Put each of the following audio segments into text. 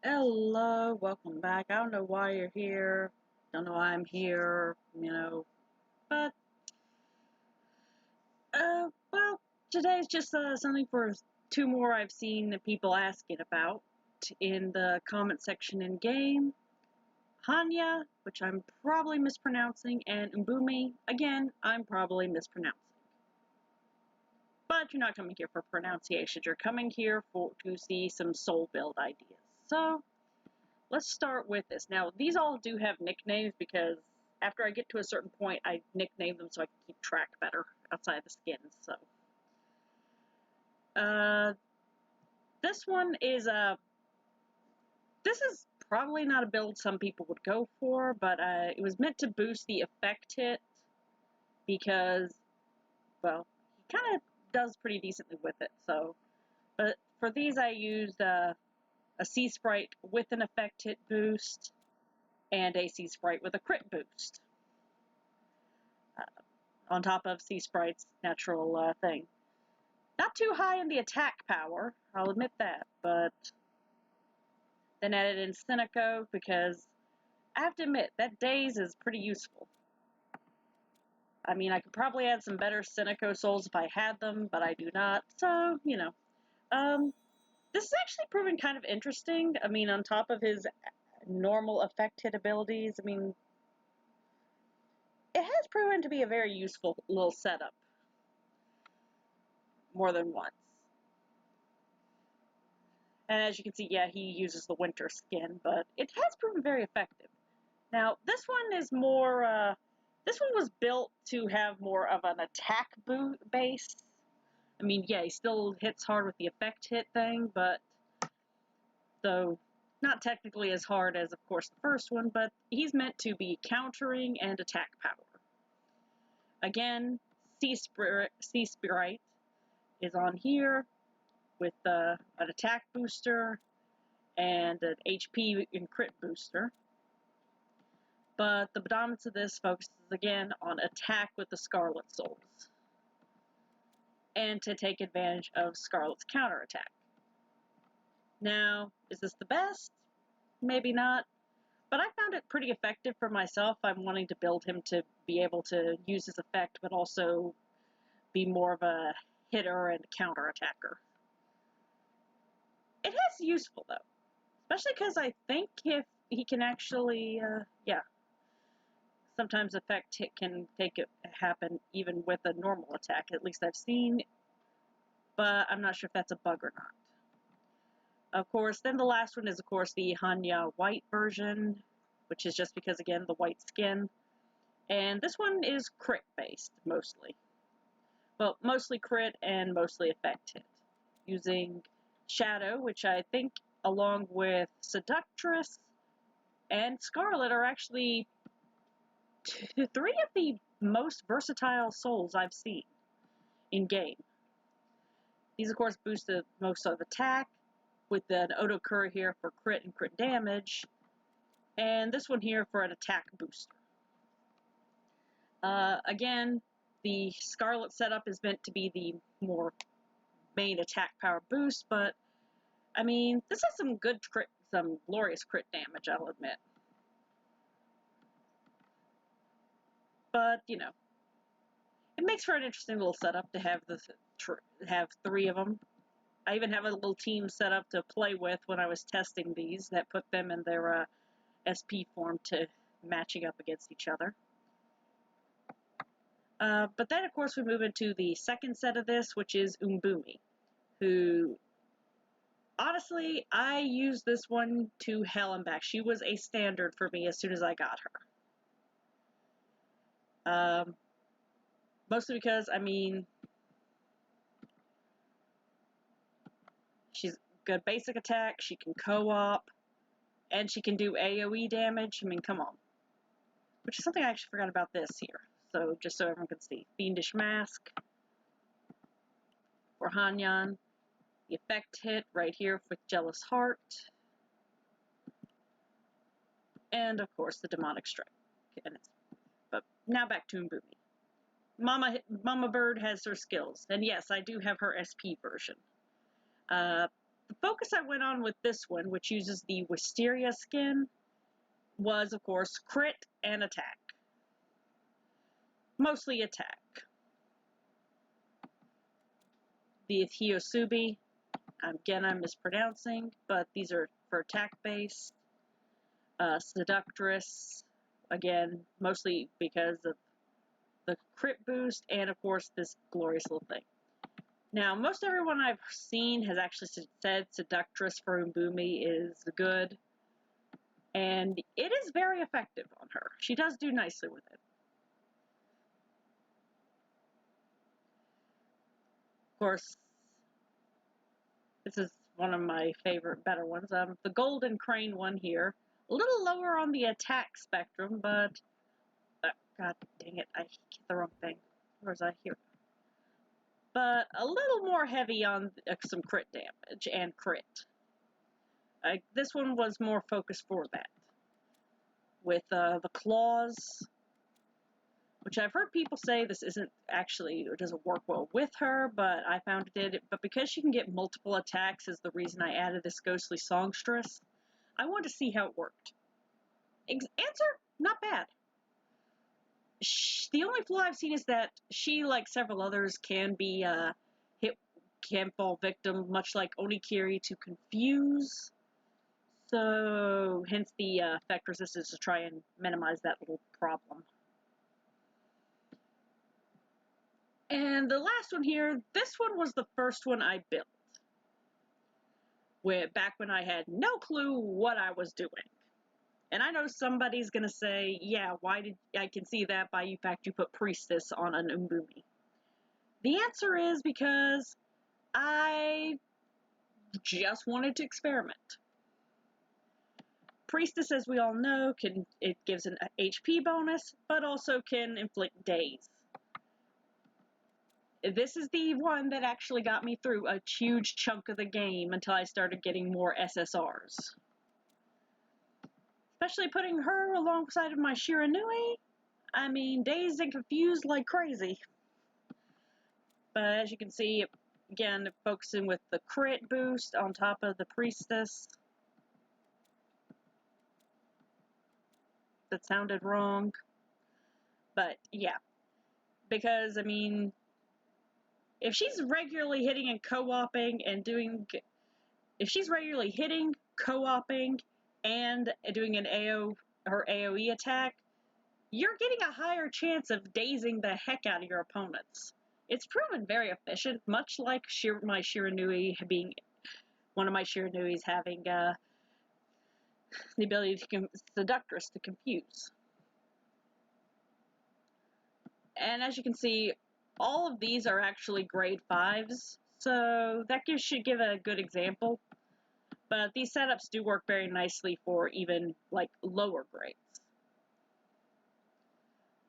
Hello, welcome back. I don't know why you're here. Don't know why I'm here, but well, today's just something for two more I've seen people asking about in the comment section in game. Hannya, which I'm probably mispronouncing, and Ubume, again, I'm probably mispronouncing. But you're not coming here for pronunciations. You're coming here to see some soul build ideas. So let's start with this. Now, these all do have nicknames because after I get to a certain point, I nickname them so I can keep track better outside the skins. So, uh, this one is this is probably not a build some people would go for, but it was meant to boost the effect hit because, well, he kind of does pretty decently with it. So, but for these, I used a C Sprite with an effect hit boost and a C Sprite with a crit boost. On top of C Sprite's natural thing. Not too high in the attack power, I'll admit that, but then added in Seneco because I have to admit that Daze is pretty useful. I mean, I could probably add some better Seneco souls if I had them, but I do not, so, this is actually proven kind of interesting. I mean, on top of his normal effect hit abilities, I mean, it has proven to be a very useful little setup more than once. And as you can see, yeah, he uses the winter skin, but it has proven very effective. Now, this one is more, this one was built to have more of an attack base. I mean, yeah, he still hits hard with the effect hit thing, but, though, not technically as hard as, of course, the first one, but he's meant to be countering and attack power. Again, Sea Sprite is on here with an attack booster and an HP and crit booster. But the predominance of this focuses again on attack with the Scarlet Souls, and to take advantage of Scarlet's counterattack. Now, is this the best? Maybe not, but I found it pretty effective for myself. I'm wanting to build him to be able to use his effect, but also be more of a hitter and counterattacker. It is useful, though, especially because I think if he can actually, sometimes effect hit can take it happen even with a normal attack. At least I've seen, but I'm not sure if that's a bug or not. Of course, then the last one is, of course, the Hannya white version, which is just because, again, the white skin. And this one is crit based, mostly. Well, mostly crit and mostly effect hit. Using Shadow, which I think, along with Seductress and Scarlet, are actually three of the most versatile souls I've seen in game. These, of course, boost the most of attack, with an Otokura here for crit and crit damage, and this one here for an attack booster. Again, the Scarlet setup is meant to be the more main attack power boost, but, I mean, this has some good crit, some glorious crit damage, I'll admit. But, it makes for an interesting little setup to have have three of them. I even have a little team set up to play with when I was testing these that put them in their SP form to matching up against each other. But then, of course, we move into the second set of this, which is Ubume, who, honestly, I used this one to hell and back. She was a standard for me as soon as I got her. Mostly because, I mean, she's good basic attack, she can co-op, and she can do AoE damage. I mean, come on. Which is something I actually forgot about this here. So, just so everyone can see. Fiendish Mask for Hannya. The effect hit right here with Jealous Heart. And, of course, the Demonic Strike. But now back to Ubume. Mama Bird has her skills. And yes, I do have her SP version. the focus I went on with this one, which uses the Wisteria skin, was, of course, crit and attack. Mostly attack. The Hyosubi, again, I'm mispronouncing, but these are for attack base. Seductress, again, mostly because of the crit boost, and of course this glorious little thing. Now, most everyone I've seen has actually said Seductress for Ubume is good, and it is very effective on her. She does do nicely with it. Of course, this is one of my favorite, better ones. The Golden Crane one here. A little lower on the attack spectrum, but... God dang it, I hit the wrong thing. Where was I? Here. But a little more heavy on some crit damage and crit. This one was more focused for that. With the claws, which I've heard people say this isn't actually, it doesn't work well with her, but I found it did. But because she can get multiple attacks is the reason I added this ghostly songstress. I wanted to see how it worked. Answer, not bad. The only flaw I've seen is that she, like several others, can be can fall victim, much like Onikiri, to confuse. So, hence the effect resistance to try and minimize that little problem. And the last one here, this one was the first one I built. Back when I had no clue what I was doing. And I know somebody's going to say, yeah, why did I can see that by the fact you put Priestess on an Ubume. The answer is because I just wanted to experiment. Priestess, as we all know, it gives an HP bonus, but also can inflict daze. This is the one that actually got me through a huge chunk of the game until I started getting more SSRs. Especially putting her alongside of my Shiranui. I mean, dazed and confused like crazy. But as you can see, again, focusing with the crit boost on top of the Priestess. That sounded wrong. But, yeah. Because, I mean, if she's regularly hitting and co-oping and doing... If she's regularly hitting, co-oping, and doing her AoE attack, you're getting a higher chance of dazing the heck out of your opponents. It's proven very efficient, much like my Shiranui being one of my Shiranuis having the ability to Seductress to confuse. And as you can see, all of these are actually grade 5s, so that should give a good example. But these setups do work very nicely for even, like, lower grades.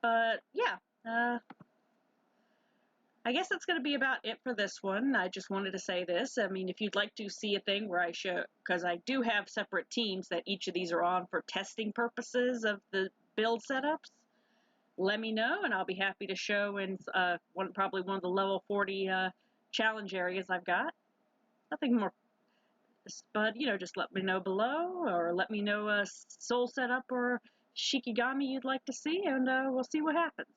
But, yeah, I guess that's going to be about it for this one. I just wanted to say this. I mean, if you'd like to see a thing where I show, because I do have separate teams that each of these are on for testing purposes of the build setups, let me know, and I'll be happy to show in probably one of the level 40 challenge areas I've got. Nothing more. But, you know, just let me know below, or let me know a soul setup or Shikigami you'd like to see, and we'll see what happens.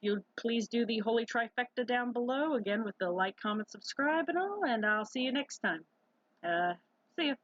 You'll please do the holy trifecta down below, again with the like, comment, subscribe, and all, and I'll see you next time. See ya.